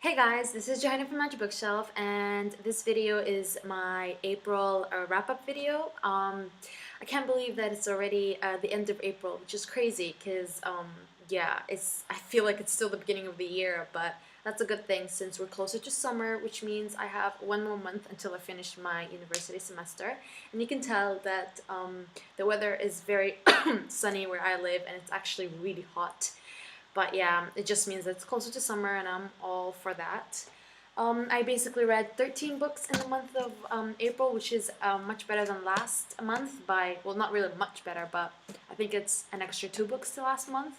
Hey guys, this is Johanna from Majibookshelf, and this video is my April wrap-up video. I can't believe that it's already the end of April, which is crazy because yeah, I feel like it's still the beginning of the year, but that's a good thing since we're closer to summer, which means I have one more month until I finish my university semester. And you can tell that the weather is very sunny where I live, and it's actually really hot. But yeah, it just means that it's closer to summer and I'm all for that. I basically read 13 books in the month of April, which is much better than last month by, well, not really much better, but I think it's an extra 2 books to last month,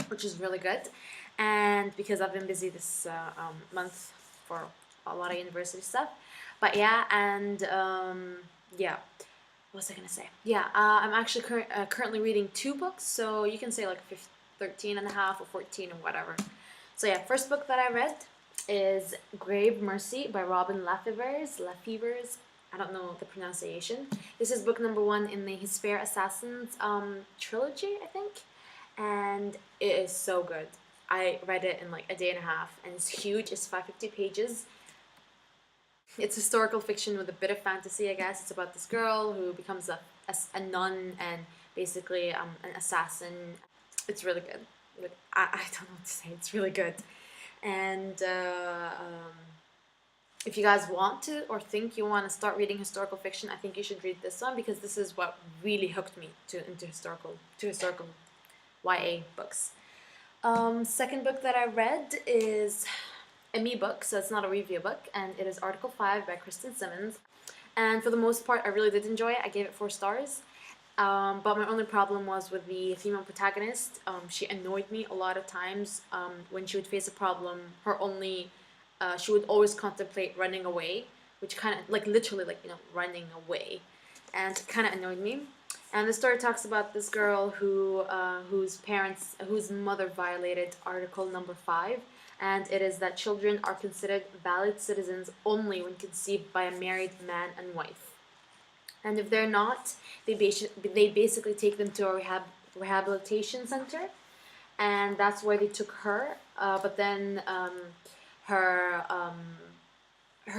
which is really good. And because I've been busy this month for a lot of university stuff. But yeah, and yeah, what was I gonna say? Yeah, I'm actually currently reading 2 books, so you can say like 13 and a half or 14 or whatever. So yeah, first book that I read is Grave Mercy by Robin Lefevers. I don't know the pronunciation. This is book number 1 in the His Fair Assassins trilogy, I think, and it is so good. I read it in like a day and a half, and it's huge. It's 550 pages. It's historical fiction with a bit of fantasy, I guess. It's about this girl who becomes a nun and basically an assassin. It's really good. Like, I don't know what to say. It's really good. And if you guys want to or think you want to start reading historical fiction, I think you should read this one because this is what really hooked me into historical YA books. Second book that I read is a me book, so it's not a review book, and it is Article 5 by Kristen Simmons. And for the most part, I really did enjoy it. I gave it 4 stars. But my only problem was with the female protagonist. She annoyed me a lot of times. When she would face a problem, she would always contemplate running away, which kind of, like, literally, like, running away, and it kind of annoyed me. And the story talks about this girl whose mother violated Article number 5, and it is that children are considered valid citizens only when conceived by a married man and wife. And if they're not, they basically take them to a rehabilitation center, and that's where they took her. But then her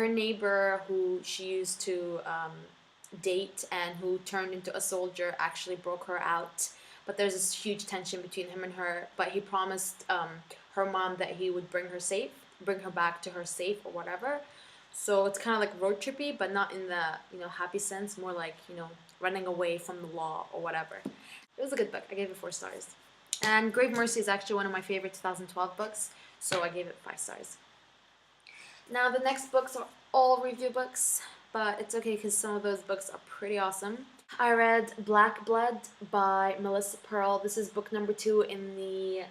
neighbor, who she used to date and who turned into a soldier, actually broke her out. But there's this huge tension between him and her. But he promised her mom that he would bring her back to her safe or whatever. So it's kind of like road trippy, but not in the happy sense, more like running away from the law or whatever. It was a good book. I gave it 4 stars. And Grave Mercy is actually one of my favorite 2012 books, so I gave it 5 stars. Now the next books are all review books, but it's okay because some of those books are pretty awesome. I read Black Blood by Melissa Pearl. This is book number 2 in the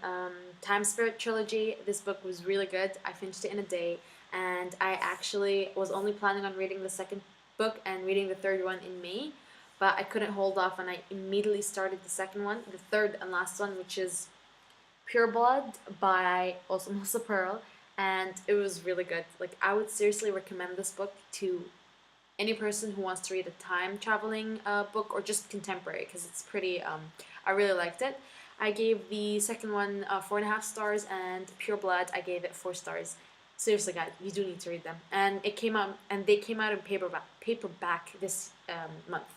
Time Spirit trilogy. This book was really good. I finished it in a day, and I actually was only planning on reading the second book and reading the third one in May, but I couldn't hold off, and I immediately started the second one, the third and last one, which is Pure Blood by also Melissa Pearl, and it was really good. Like, I would seriously recommend this book to any person who wants to read a time traveling book or just contemporary, because it's pretty, I really liked it. I gave the second one 4.5 stars, and Pure Blood, I gave it 4 stars. Seriously, guys, you do need to read them. And they came out in paperback this month.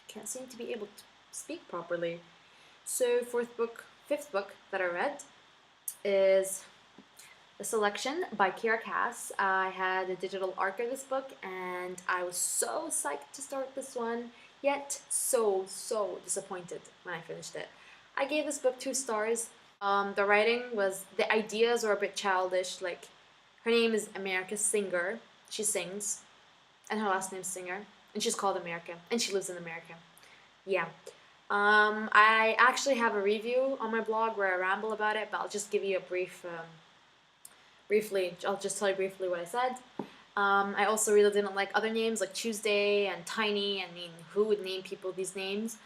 Can't seem to be able to speak properly. So fifth book that I read is A Selection by Kira Cass. I had a digital arc of this book, and I was so psyched to start this one, yet so disappointed when I finished it. I gave this book 2 stars. The ideas were a bit childish. Like, her name is America Singer. She sings, and her last name's Singer, and she's called America, and she lives in America. Yeah. I actually have a review on my blog where I ramble about it, but I'll just give you a I'll just tell you briefly what I said. I also really didn't like other names like Tuesday and Tiny. I mean, who would name people these names?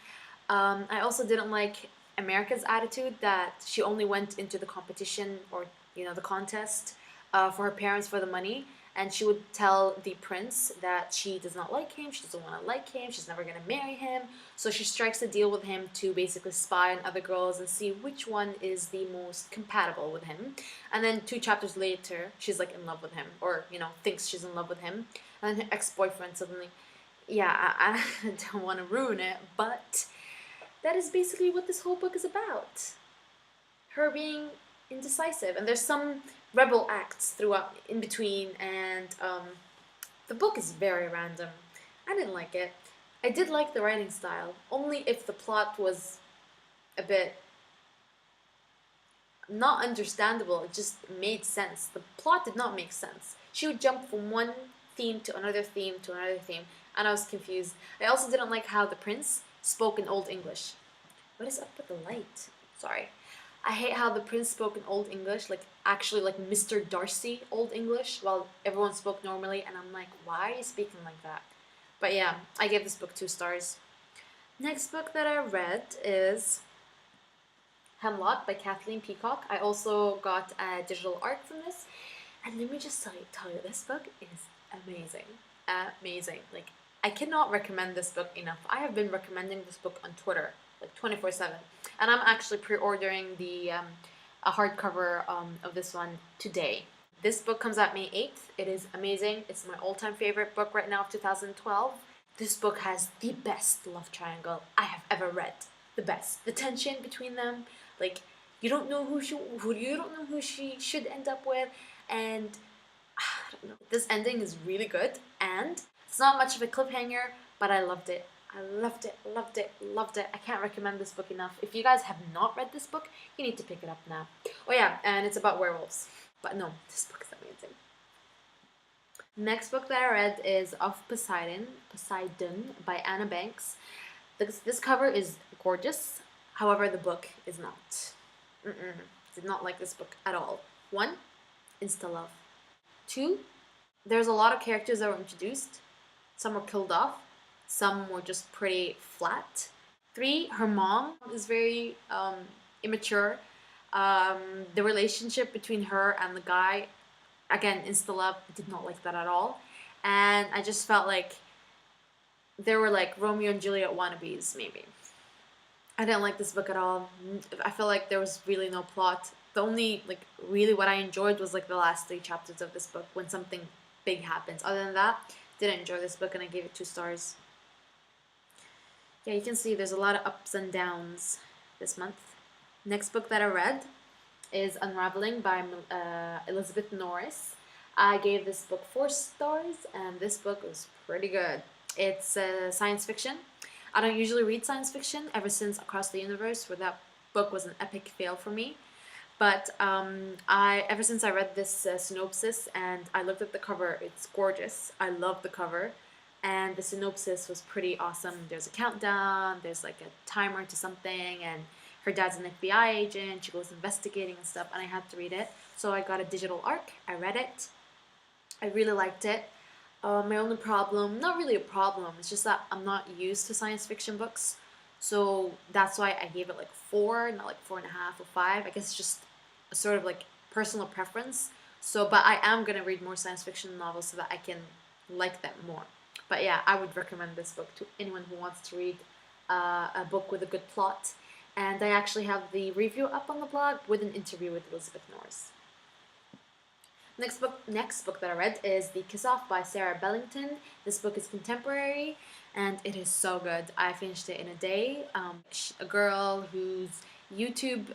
I also didn't like America's attitude that she only went into the competition or the contest for her parents for the money, and she would tell the prince that she does not like him, she doesn't want to like him, she's never going to marry him. So she strikes a deal with him to basically spy on other girls and see which one is the most compatible with him. And then 2 chapters later, she's like in love with him, or thinks she's in love with him. And then her ex-boyfriend suddenly, yeah, I don't want to ruin it, but that is basically what this whole book is about. Her being indecisive, and there's some rebel acts throughout in between, and the book is very random. I didn't like it. I did like the writing style, only if the plot was a bit not understandable. It just made sense. The plot did not make sense. She would jump from one theme to another theme to another theme, and I was confused. I also didn't like how the prince spoke in Old English. What is up with the light? Sorry. I hate how the prince spoke in Old English, like actually like Mr. Darcy Old English, while everyone spoke normally, and I'm like, why are you speaking like that? But yeah, I gave this book 2 stars. Next book that I read is Hemlock by Kathleen Peacock. I also got a digital arc from this, and let me just tell you, this book is amazing. Amazing. Like, I cannot recommend this book enough. I have been recommending this book on Twitter like 24/7, and I'm actually pre-ordering the a hardcover of this one today. This book comes out May 8th. It is amazing. It's my all-time favorite book right now of 2012. This book has the best love triangle I have ever read. The best. The tension between them, like you don't know who she should end up with, and I don't know. This ending is really good, and it's not much of a cliffhanger, but I loved it. I loved it, loved it, loved it. I can't recommend this book enough. If you guys have not read this book, you need to pick it up now. Oh yeah, and it's about werewolves. But no, this book is amazing. Next book that I read is Of Poseidon by Anna Banks. This cover is gorgeous. However, the book is not. Did not like this book at all. 1, insta-love. 2, there's a lot of characters that were introduced. Some were killed off. Some were just pretty flat. 3, her mom is very immature. The relationship between her and the guy, again, insta-love, did not like that at all. And I just felt like there were like Romeo and Juliet wannabes, maybe. I didn't like this book at all. I feel like there was really no plot. The only, like, really what I enjoyed was like the last 3 chapters of this book when something big happens. Other than that, didn't enjoy this book, and I gave it 2 stars. Yeah, you can see there's a lot of ups and downs this month. Next book that I read is Unraveling by Elizabeth Norris. I gave this book 4 stars, and this book was pretty good. It's science fiction. I don't usually read science fiction ever since Across the Universe, where that book was an epic fail for me. But ever since I read this synopsis and I looked at the cover, it's gorgeous. I love the cover. And the synopsis was pretty awesome. There's a countdown, there's like a timer to something, and her dad's an FBI agent, she goes investigating and stuff, and I had to read it. So I got a digital arc, I read it, I really liked it. My only problem, not really a problem, it's just that I'm not used to science fiction books. So that's why I gave it like 4, not like 4.5 or 5. I guess it's just a sort of like personal preference. So, but I am going to read more science fiction novels so that I can like them more. But yeah, I would recommend this book to anyone who wants to read a book with a good plot. And I actually have the review up on the blog with an interview with Elizabeth Norris. Next book that I read is The Kiss Off by Sarah Billington. This book is contemporary and it is so good. I finished it in a day. A girl whose YouTube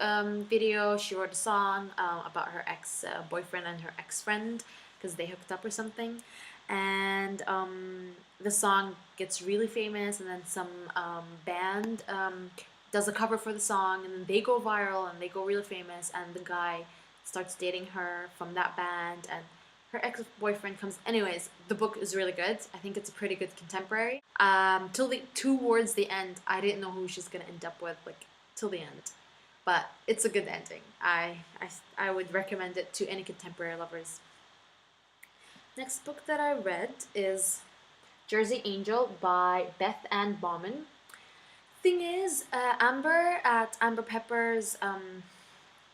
video, she wrote a song about her ex-boyfriend and her ex-friend because they hooked up or something. And the song gets really famous, and then some band does a cover for the song, and then they go viral and they go really famous, and the guy starts dating her from that band, and her ex-boyfriend comes. Anyways, the book is really good. I think it's a pretty good contemporary. Towards the end, I didn't know who she's gonna end up with, like till the end, but it's a good ending. I would recommend it to any contemporary lovers. Next book that I read is Jersey Angel by Beth and Bauman. Thing is, Amber at Amber Pepper's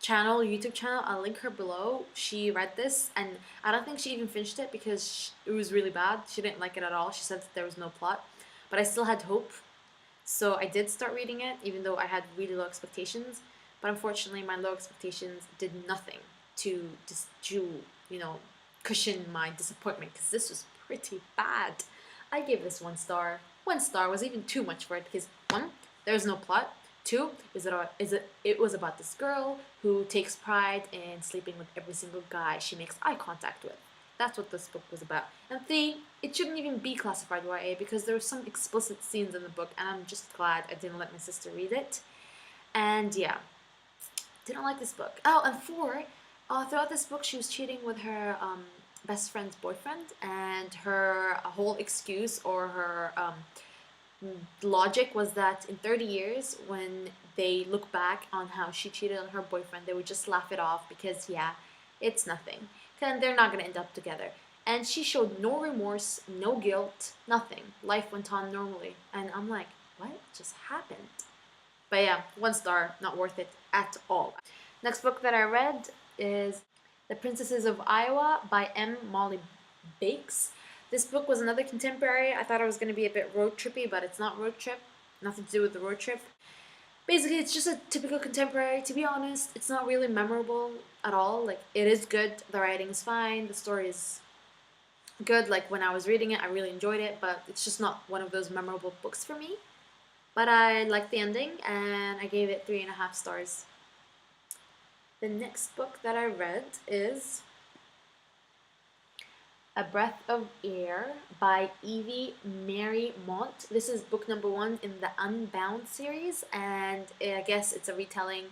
YouTube channel. I'll link her below. She read this, and I don't think she even finished it because it was really bad. She didn't like it at all. She said that there was no plot, but I still had hope. So I did start reading it, even though I had really low expectations. But unfortunately, my low expectations did nothing to just cushion my disappointment, because this was pretty bad. I gave this 1 star. 1 star was even too much for it because, one, there's no plot. Two, it was about this girl who takes pride in sleeping with every single guy she makes eye contact with. That's what this book was about. And three, it shouldn't even be classified YA because there were some explicit scenes in the book, and I'm just glad I didn't let my sister read it. And yeah, didn't like this book. Oh, and four, throughout this book, she was cheating with her best friend's boyfriend, and her whole excuse, or her logic, was that in 30 years, when they look back on how she cheated on her boyfriend, they would just laugh it off because, yeah, it's nothing. And they're not going to end up together. And she showed no remorse, no guilt, nothing. Life went on normally. And I'm like, what just happened? But yeah, 1 star, not worth it at all. Next book that I read is The Princesses of Iowa by M. Molly Bakes. This book was another contemporary. I thought it was going to be a bit road trippy, but it's not road trip. Nothing to do with the road trip. Basically, it's just a typical contemporary. To be honest, it's not really memorable at all. Like, it is good. The writing is fine. The story is good. Like, when I was reading it, I really enjoyed it, but it's just not one of those memorable books for me. But I liked the ending, and I gave it 3.5 stars. The next book that I read is A Breath of Air by Evie Mary Mont. This is book number 1 in the Unbound series, and I guess it's a retelling,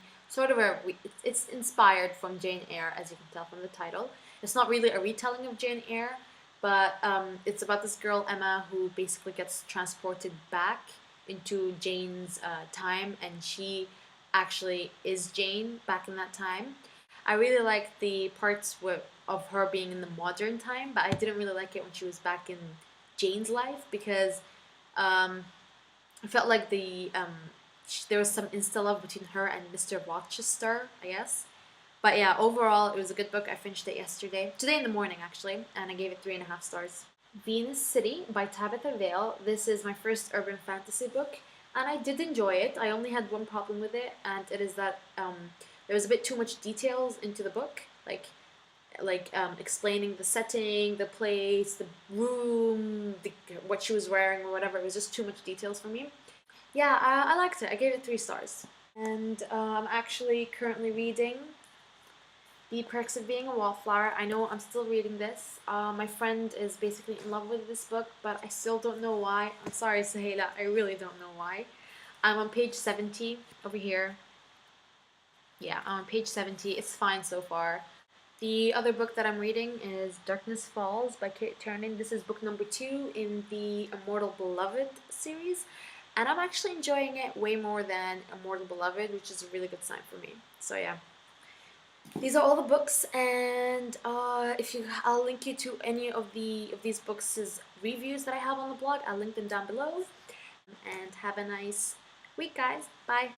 it's inspired from Jane Eyre, as you can tell from the title. It's not really a retelling of Jane Eyre, but it's about this girl, Emma, who basically gets transported back into Jane's time, and she actually is Jane back in that time. I really like the parts of her being in the modern time, but I didn't really like it when she was back in Jane's life, because I felt like there was some insta-love between her and Mr. Rochester, I guess. But yeah, overall, it was a good book. I finished it today in the morning actually, and I gave it 3.5 stars. Venus City by Tabitha Vale. This is my first urban fantasy book, and I did enjoy it. I only had one problem with it, and it is that there was a bit too much details into the book, like explaining the setting, the place, the room, what she was wearing or whatever. It was just too much details for me. Yeah, I liked it. I gave it 3 stars. And I'm actually currently reading The Perks of Being a Wallflower. I know I'm still reading this. My friend is basically in love with this book, but I still don't know why. I'm sorry, Sahela, I really don't know why. I'm on page 70 over here. Yeah, I'm on page 70. It's fine so far. The other book that I'm reading is Darkness Falls by Cate Tiernan. This is book number 2 in the Immortal Beloved series, and I'm actually enjoying it way more than Immortal Beloved, which is a really good sign for me. So yeah, these are all the books, and I'll link you to any of these books' reviews that I have on the blog. I'll link them down below. And have a nice week, guys. Bye.